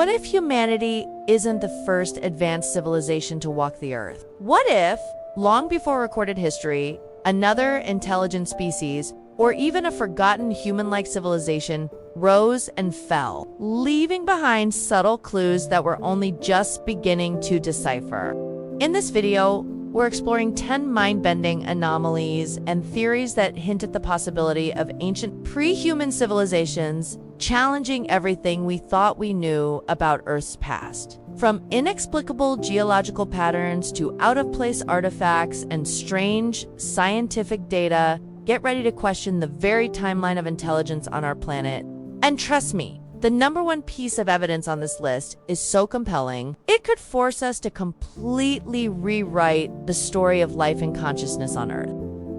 What if humanity isn't the first advanced civilization to walk the earth? What if, long before recorded history, another intelligent species, or even a forgotten human-like civilization, rose and fell, leaving behind subtle clues that we're only just beginning to decipher? In this video, we're exploring 10 mind-bending anomalies and theories that hint at the possibility of ancient pre-human civilizations challenging everything we thought we knew about Earth's past. From inexplicable geological patterns to out-of-place artifacts and strange scientific data, get ready to question the very timeline of intelligence on our planet. And trust me, the number one piece of evidence on this list is so compelling, it could force us to completely rewrite the story of life and consciousness on Earth.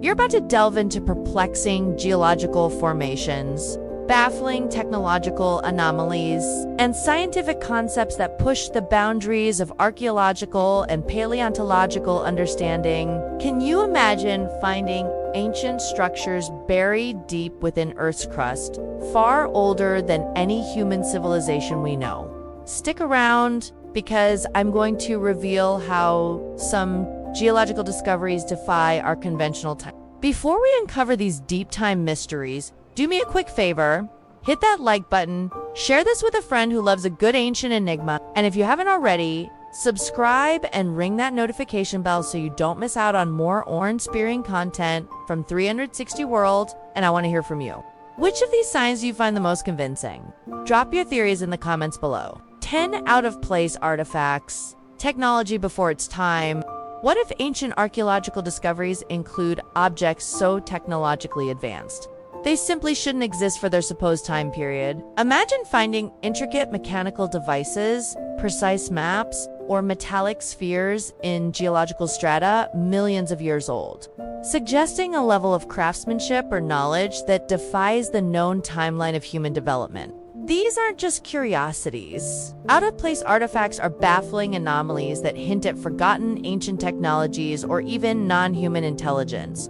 You're about to delve into perplexing geological formations, baffling technological anomalies, and scientific concepts that push the boundaries of archaeological and paleontological understanding. Can you imagine finding ancient structures buried deep within Earth's crust, far older than any human civilization we know? Stick around, because I'm going to reveal how some geological discoveries defy our conventional time. Before we uncover these deep time mysteries, do me a quick favor, hit that like button, share this with a friend who loves a good ancient enigma, and if you haven't already, subscribe and ring that notification bell so you don't miss out on more awe-inspiring content from 360 World, and I want to hear from you. Which of these signs do you find the most convincing? Drop your theories in the comments below. 10 out-of-place artifacts, technology before its time. What if ancient archaeological discoveries include objects so technologically advanced they simply shouldn't exist for their supposed time period? Imagine finding intricate mechanical devices, precise maps, or metallic spheres in geological strata millions of years old, suggesting a level of craftsmanship or knowledge that defies the known timeline of human development. These aren't just curiosities. Out-of-place artifacts are baffling anomalies that hint at forgotten ancient technologies or even non-human intelligence.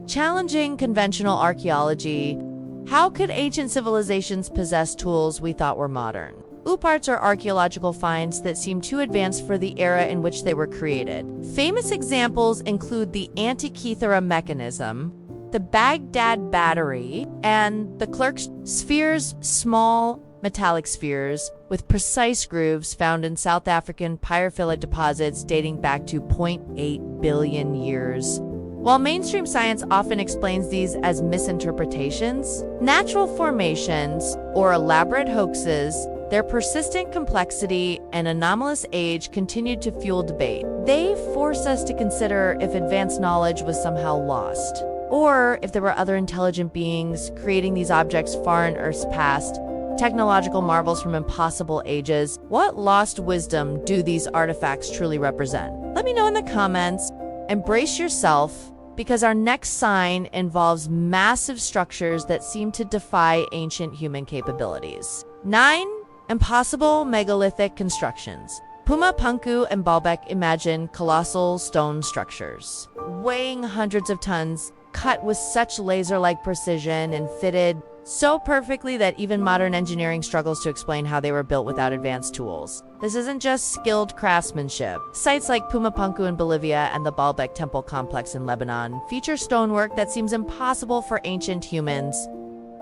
Challenging conventional archaeology, how could ancient civilizations possess tools we thought were modern? Parts are archaeological finds that seem too advanced for the era in which they were created. Famous examples include the Antikythera mechanism, the Baghdad battery, and the Clerk's spheres, small metallic spheres with precise grooves found in South African pyrophilic deposits dating back to 0.8 billion years. While mainstream science often explains these as misinterpretations, natural formations, or elaborate hoaxes, their persistent complexity and anomalous age continued to fuel debate. They force us to consider if advanced knowledge was somehow lost, or if there were other intelligent beings creating these objects far in Earth's past, technological marvels from impossible ages. What lost wisdom do these artifacts truly represent? Let me know in the comments. Embrace yourself, because our next sign involves massive structures that seem to defy ancient human capabilities. 9. Impossible megalithic constructions. Puma Punku and Baalbek imagine colossal stone structures, weighing hundreds of tons, cut with such laser-like precision and fitted so perfectly that even modern engineering struggles to explain how they were built without advanced tools. This isn't just skilled craftsmanship. Sites like Puma Punku in Bolivia and the Baalbek Temple complex in Lebanon feature stonework that seems impossible for ancient humans,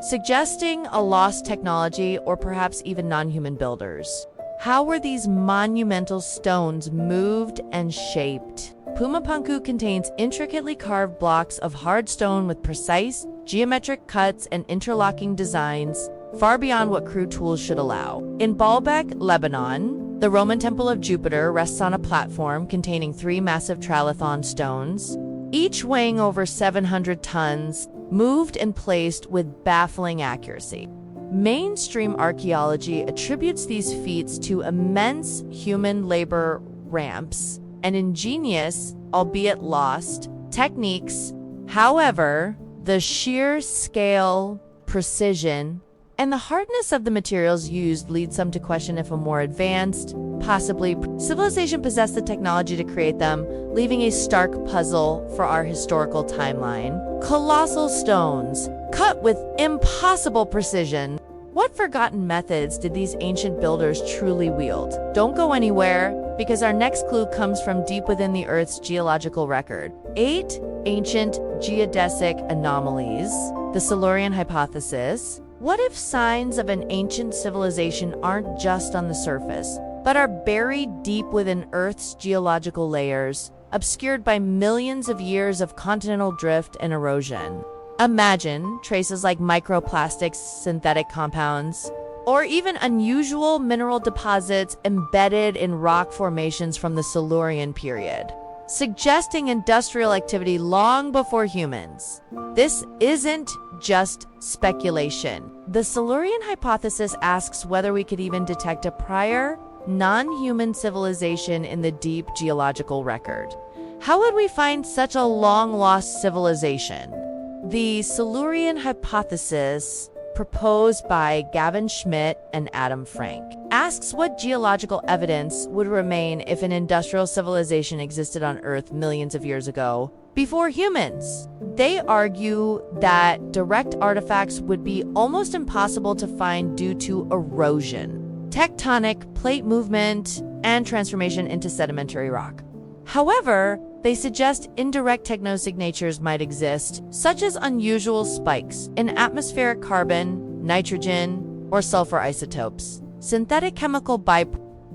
suggesting a lost technology or perhaps even non-human builders. How were these monumental stones moved and shaped? Puma Punku contains intricately carved blocks of hard stone with precise geometric cuts and interlocking designs, far beyond what crude tools should allow. In Baalbek, Lebanon, the Roman Temple of Jupiter rests on a platform containing 3 massive trilithon stones, each weighing over 700 tons, moved and placed with baffling accuracy. Mainstream archaeology attributes these feats to immense human labor ramps and ingenious, albeit lost, techniques. However, the sheer scale, precision, and the hardness of the materials used lead some to question if a more advanced, possibly civilization possessed the technology to create them, leaving a stark puzzle for our historical timeline. Colossal stones, cut with impossible precision. What forgotten methods did these ancient builders truly wield? Don't go anywhere, because our next clue comes from deep within the Earth's geological record. 8 ancient geodesic anomalies. The Silurian hypothesis. What if signs of an ancient civilization aren't just on the surface, but are buried deep within Earth's geological layers, obscured by millions of years of continental drift and erosion? Imagine traces like microplastics, synthetic compounds, or even unusual mineral deposits embedded in rock formations from the Silurian period, suggesting industrial activity long before humans. This isn't just speculation. The Silurian hypothesis asks whether we could even detect a prior, non-human civilization in the deep geological record. How would we find such a long-lost civilization? The Silurian hypothesis, proposed by Gavin Schmidt and Adam Frank, asks what geological evidence would remain if an industrial civilization existed on Earth millions of years ago, before humans. They argue that direct artifacts would be almost impossible to find due to erosion, tectonic plate movement, and transformation into sedimentary rock. However, they suggest indirect technosignatures might exist, such as unusual spikes in atmospheric carbon, nitrogen, or sulfur isotopes, synthetic chemical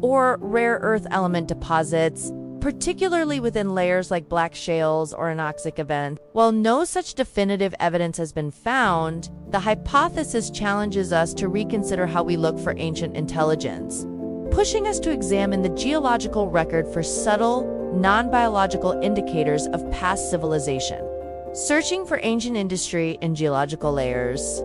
or rare earth element deposits, particularly within layers like black shales or anoxic events. While no such definitive evidence has been found, the hypothesis challenges us to reconsider how we look for ancient intelligence, pushing us to examine the geological record for subtle, non-biological indicators of past civilization. Searching for ancient industry in geological layers.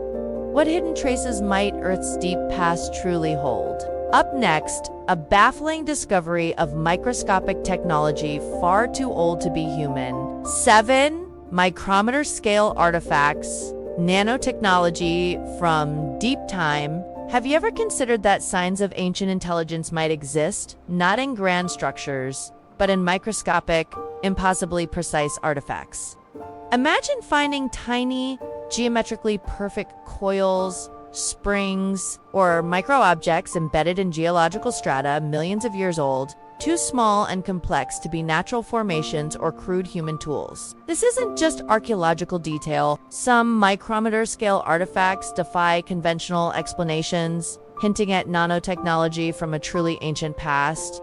What hidden traces might Earth's deep past truly hold? Up next, a baffling discovery of microscopic technology far too old to be human. 7 micrometer scale artifacts, nanotechnology from deep time. Have you ever considered that signs of ancient intelligence might exist, not in grand structures, but in microscopic, impossibly precise artifacts? Imagine finding tiny, geometrically perfect coils, springs, or micro-objects embedded in geological strata millions of years old, too small and complex to be natural formations or crude human tools. This isn't just archaeological detail. Some micrometer-scale artifacts defy conventional explanations, hinting at nanotechnology from a truly ancient past.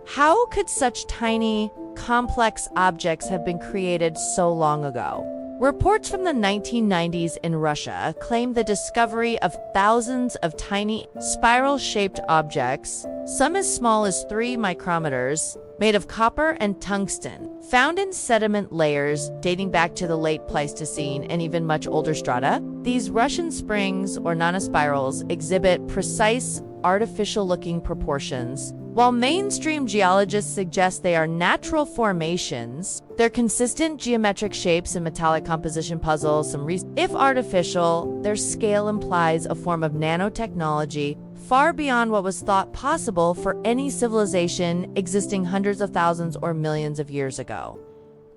How could such tiny, complex objects have been created so long ago? Reports from the 1990s in Russia claim the discovery of thousands of tiny, spiral-shaped objects, some as small as 3 micrometers, made of copper and tungsten, found in sediment layers dating back to the late Pleistocene and even much older strata. These Russian springs, or nanospirals, exhibit precise, artificial-looking proportions. While mainstream geologists suggest they are natural formations, their consistent geometric shapes and metallic composition puzzle some reason. If artificial, their scale implies a form of nanotechnology far beyond what was thought possible for any civilization existing hundreds of thousands or millions of years ago.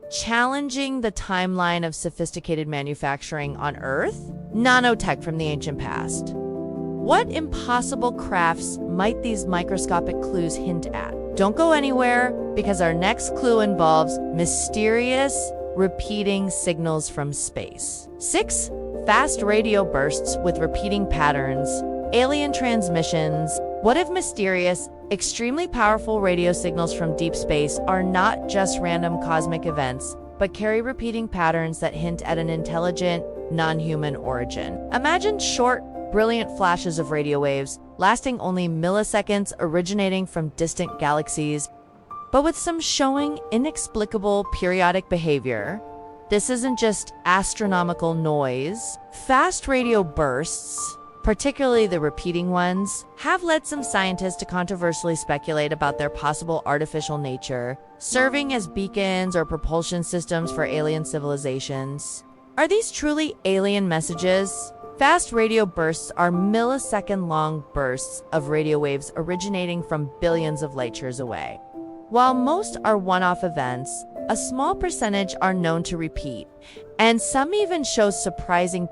Challenging the timeline of sophisticated manufacturing on Earth? Nanotech from the ancient past. What impossible crafts might these microscopic clues hint at? Don't go anywhere, because our next clue involves mysterious, repeating signals from space. 6 fast radio bursts with repeating patterns, alien transmissions. What if mysterious, extremely powerful radio signals from deep space are not just random cosmic events, but carry repeating patterns that hint at an intelligent, non-human origin? Imagine short, brilliant flashes of radio waves, lasting only milliseconds, originating from distant galaxies, but with some showing inexplicable periodic behavior. This isn't just astronomical noise. Fast radio bursts, particularly the repeating ones, have led some scientists to controversially speculate about their possible artificial nature, serving as beacons or propulsion systems for alien civilizations. Are these truly alien messages? Fast radio bursts are millisecond-long bursts of radio waves originating from billions of light years away. While most are one-off events, a small percentage are known to repeat, and some even show surprising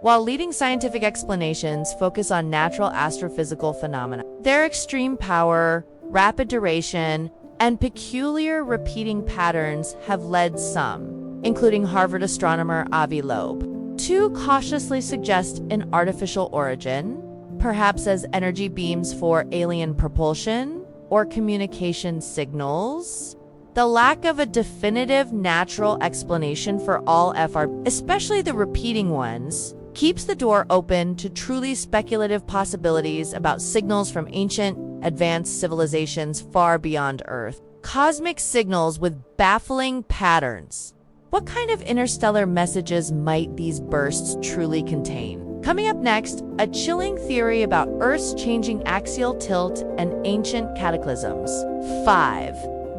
while leading scientific explanations focus on natural astrophysical phenomena. Their extreme power, rapid duration, and peculiar repeating patterns have led some, including Harvard astronomer Avi Loeb, to cautiously suggest an artificial origin, perhaps as energy beams for alien propulsion or communication signals. The lack of a definitive natural explanation for all FR, especially the repeating ones, keeps the door open to truly speculative possibilities about signals from ancient, advanced civilizations far beyond Earth. Cosmic signals with baffling patterns. What kind of interstellar messages might these bursts truly contain? Coming up next, a chilling theory about Earth's changing axial tilt and ancient cataclysms. 5.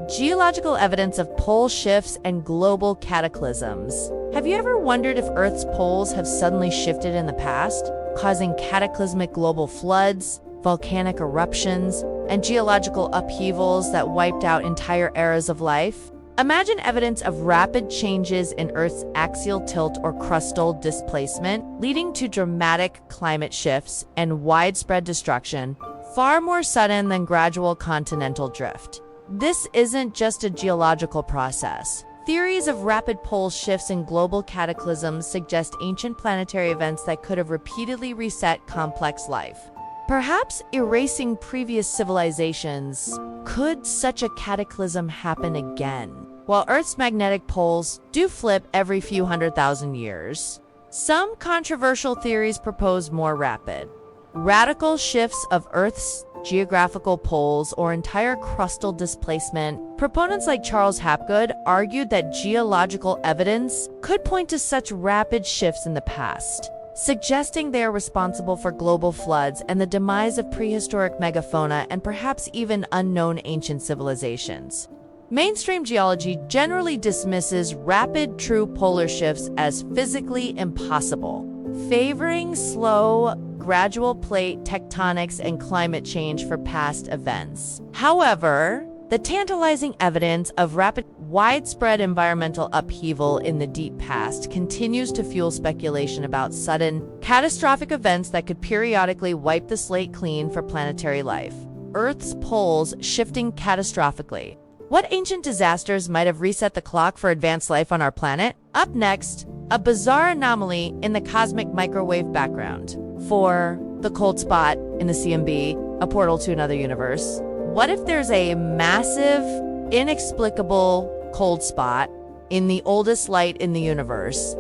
Geological evidence of pole shifts and global cataclysms. Have you ever wondered if Earth's poles have suddenly shifted in the past, causing cataclysmic global floods, volcanic eruptions, and geological upheavals that wiped out entire eras of life? Imagine evidence of rapid changes in Earth's axial tilt or crustal displacement, leading to dramatic climate shifts and widespread destruction, far more sudden than gradual continental drift. This isn't just a geological process. Theories of rapid pole shifts and global cataclysms suggest ancient planetary events that could have repeatedly reset complex life, perhaps erasing previous civilizations. Could such a cataclysm happen again? While Earth's magnetic poles do flip every few 100,000 years, some controversial theories propose more rapid, radical shifts of Earth's geographical poles or entire crustal displacement. Proponents like Charles Hapgood argued that geological evidence could point to such rapid shifts in the past, suggesting they are responsible for global floods and the demise of prehistoric megafauna and perhaps even unknown ancient civilizations. Mainstream geology generally dismisses rapid true polar shifts as physically impossible, favoring slow, gradual plate tectonics and climate change for past events. However, the tantalizing evidence of rapid, widespread environmental upheaval in the deep past continues to fuel speculation about sudden, catastrophic events that could periodically wipe the slate clean for planetary life. Earth's poles shifting catastrophically. What ancient disasters might have reset the clock for advanced life on our planet? Up next, a bizarre anomaly in the cosmic microwave background. 4. The cold spot in the CMB, a portal to another universe. What if there's a massive, inexplicable cold spot in the oldest light in the universe?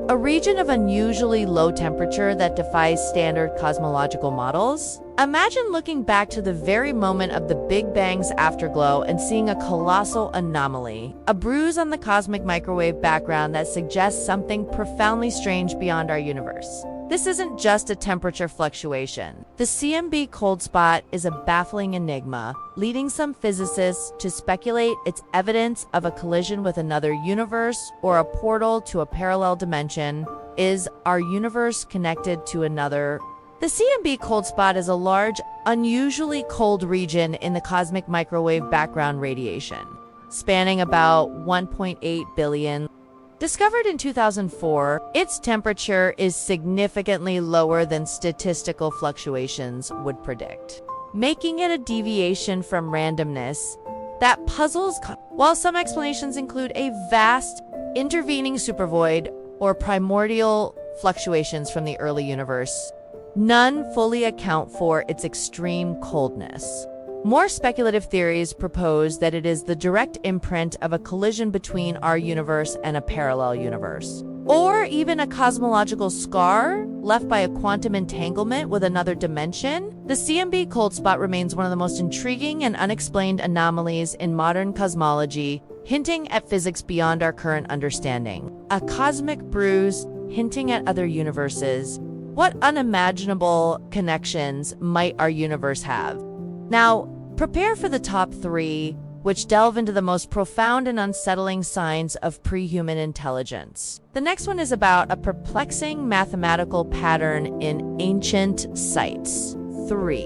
A region of unusually low temperature that defies standard cosmological models? Imagine looking back to the very moment of the Big Bang's afterglow and seeing a colossal anomaly, a bruise on the cosmic microwave background that suggests something profoundly strange beyond our universe. This isn't just a temperature fluctuation. The CMB cold spot is a baffling enigma, leading some physicists to speculate it's evidence of a collision with another universe or a portal to a parallel dimension. Is our universe connected to another? The CMB cold spot is a large, unusually cold region in the cosmic microwave background radiation, spanning about 1.8 billion. Discovered in 2004, its temperature is significantly lower than statistical fluctuations would predict, making it a deviation from randomness that puzzles. While some explanations include a vast, intervening supervoid or primordial fluctuations from the early universe, none fully account for its extreme coldness. More speculative theories propose that it is the direct imprint of a collision between our universe and a parallel universe, or even a cosmological scar left by a quantum entanglement with another dimension. The CMB cold spot remains one of the most intriguing and unexplained anomalies in modern cosmology, hinting at physics beyond our current understanding. A cosmic bruise hinting at other universes. What unimaginable connections might our universe have? Now, prepare for the top 3, which delve into the most profound and unsettling signs of pre-human intelligence. The next one is about a perplexing mathematical pattern in ancient sites. 3.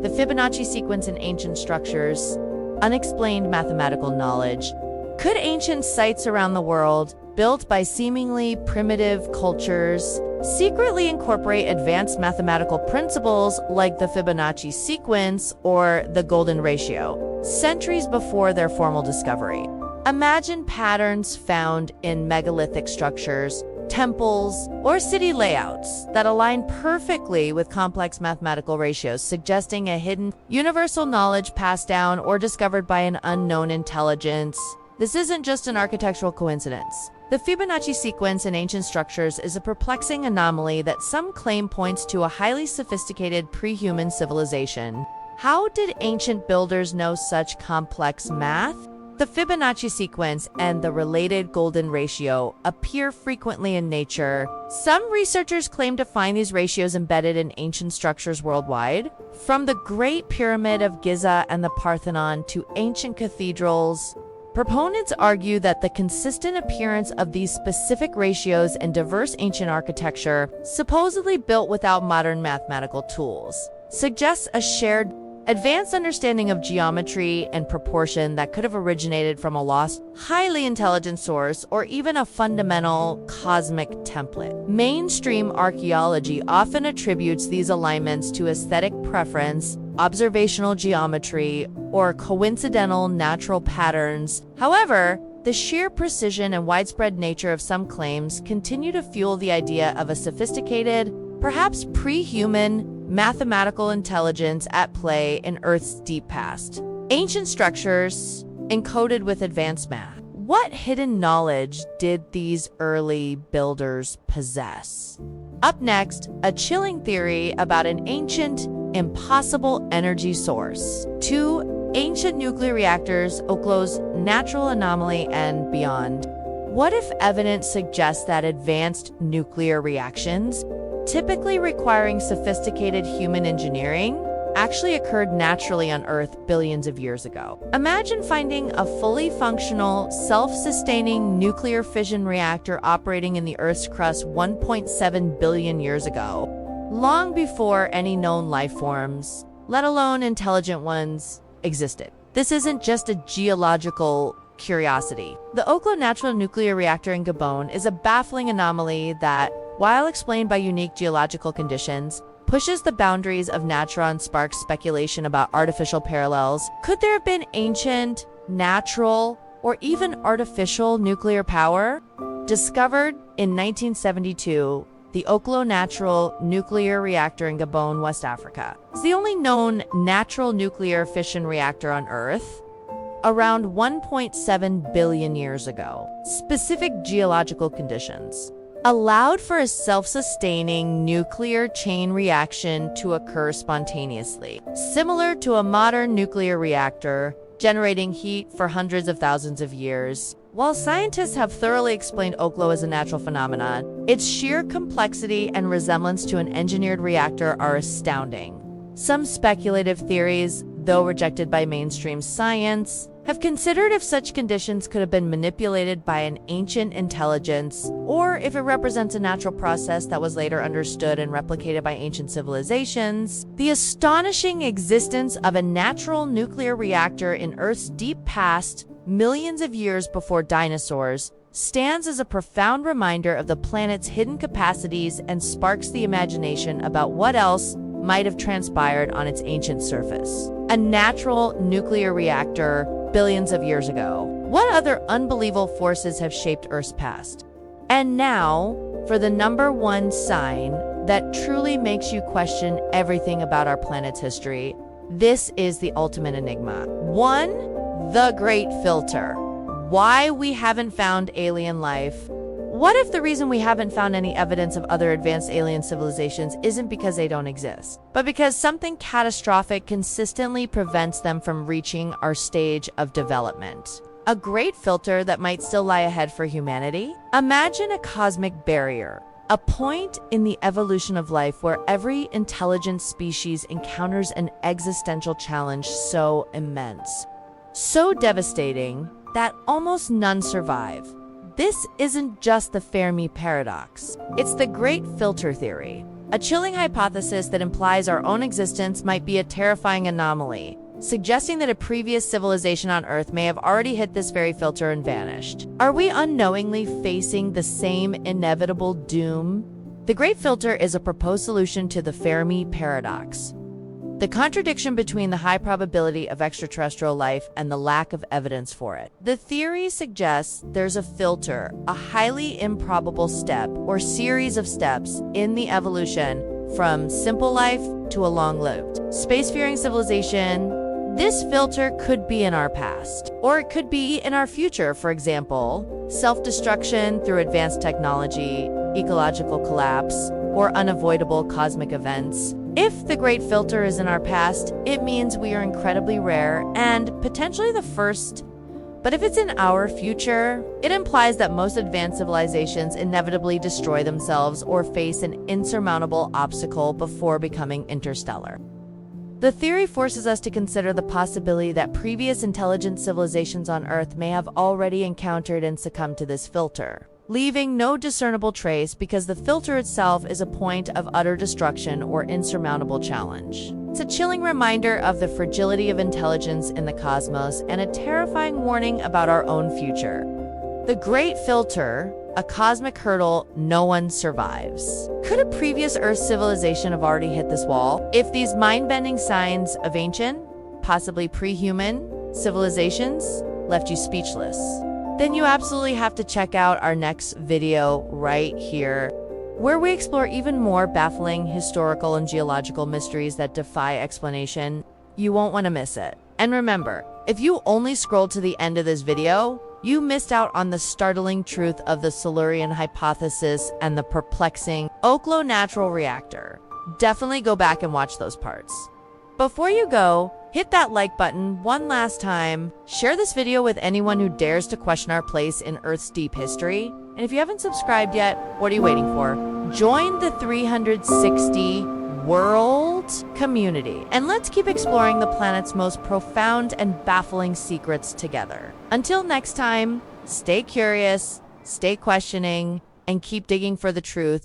The Fibonacci sequence in ancient structures. Unexplained mathematical knowledge. Could ancient sites around the world, built by seemingly primitive cultures, secretly incorporate advanced mathematical principles like the Fibonacci sequence or the golden ratio, centuries before their formal discovery. Imagine patterns found in megalithic structures, temples, or city layouts that align perfectly with complex mathematical ratios, suggesting a hidden universal knowledge passed down or discovered by an unknown intelligence. This isn't just an architectural coincidence. The Fibonacci sequence in ancient structures is a perplexing anomaly that some claim points to a highly sophisticated pre-human civilization. How did ancient builders know such complex math? The Fibonacci sequence and the related golden ratio appear frequently in nature. Some researchers claim to find these ratios embedded in ancient structures worldwide, from the Great Pyramid of Giza and the Parthenon to ancient cathedrals. Proponents argue that the consistent appearance of these specific ratios in diverse ancient architecture, supposedly built without modern mathematical tools, suggests a shared advanced understanding of geometry and proportion that could have originated from a lost, highly intelligent source or even a fundamental cosmic template. Mainstream archaeology often attributes these alignments to aesthetic preference, observational geometry, or coincidental natural patterns. However, the sheer precision and widespread nature of some claims continue to fuel the idea of a sophisticated, perhaps pre-human, mathematical intelligence at play in Earth's deep past. Ancient structures encoded with advanced math. What hidden knowledge did these early builders possess? Up next, a chilling theory about an ancient, impossible energy source. 2 ancient nuclear reactors, Oklo's natural anomaly, and beyond. What if evidence suggests that advanced nuclear reactions, typically requiring sophisticated human engineering, actually occurred naturally on Earth billions of years ago? Imagine finding a fully functional, self-sustaining nuclear fission reactor operating in the Earth's crust 1.7 billion years ago, long before any known life forms, let alone intelligent ones, existed. This isn't just a geological curiosity. The Oklo Natural Nuclear Reactor in Gabon is a baffling anomaly that, while explained by unique geological conditions, pushes the boundaries of nature and sparks speculation about artificial parallels. Could there have been ancient, natural, or even artificial nuclear power? Discovered in 1972, the Oklo Natural Nuclear Reactor in Gabon, West Africa, is the only known natural nuclear fission reactor on Earth, around 1.7 billion years ago. Specific geological conditions allowed for a self-sustaining nuclear chain reaction to occur spontaneously, similar to a modern nuclear reactor, generating heat for hundreds of thousands of years. While scientists have thoroughly explained Oklo as a natural phenomenon, its sheer complexity and resemblance to an engineered reactor are astounding. Some speculative theories, though rejected by mainstream science, have considered if such conditions could have been manipulated by an ancient intelligence, or if it represents a natural process that was later understood and replicated by ancient civilizations. The astonishing existence of a natural nuclear reactor in Earth's deep past, millions of years before dinosaurs, stands as a profound reminder of the planet's hidden capacities and sparks the imagination about what else might have transpired on its ancient surface. A natural nuclear reactor billions of years ago. What other unbelievable forces have shaped Earth's past? And now, for the #1 sign that truly makes you question everything about our planet's history. This is the ultimate enigma. 1. The Great Filter. Why we haven't found alien life. What if the reason we haven't found any evidence of other advanced alien civilizations isn't because they don't exist, but because something catastrophic consistently prevents them from reaching our stage of development? A great filter that might still lie ahead for humanity? Imagine a cosmic barrier, a point in the evolution of life where every intelligent species encounters an existential challenge so immense, so devastating that almost none survive. This isn't just the Fermi paradox. It's the Great Filter theory, a chilling hypothesis that implies our own existence might be a terrifying anomaly, suggesting that a previous civilization on Earth may have already hit this very filter and vanished. Are we unknowingly facing the same inevitable doom? The Great Filter is a proposed solution to the Fermi paradox, the contradiction between the high probability of extraterrestrial life and the lack of evidence for it. The theory suggests there's a filter, a highly improbable step or series of steps in the evolution from simple life to a long-lived, spacefaring civilization. This filter could be in our past, or it could be in our future. For example, self-destruction through advanced technology, ecological collapse, or unavoidable cosmic events. If the Great Filter is in our past, it means we are incredibly rare and potentially the first. But if it's in our future, it implies that most advanced civilizations inevitably destroy themselves or face an insurmountable obstacle before becoming interstellar. The theory forces us to consider the possibility that previous intelligent civilizations on Earth may have already encountered and succumbed to this filter, leaving no discernible trace because the filter itself is a point of utter destruction or insurmountable challenge. It's a chilling reminder of the fragility of intelligence in the cosmos and a terrifying warning about our own future. The Great Filter, a cosmic hurdle no one survives. Could a previous Earth civilization have already hit this wall? If these mind-bending signs of ancient, possibly pre-human, civilizations left you speechless, then you absolutely have to check out our next video right here, where we explore even more baffling historical and geological mysteries that defy explanation. You won't want to miss it. And remember, if you only scrolled to the end of this video, you missed out on the startling truth of the Silurian hypothesis and the perplexing Oklo natural reactor. Definitely go back and watch those parts. Before you go, hit that like button one last time, share this video with anyone who dares to question our place in Earth's deep history, and if you haven't subscribed yet, what are you waiting for? Join the 360 world community, and let's keep exploring the planet's most profound and baffling secrets together. Until next time, stay curious, stay questioning, and keep digging for the truth.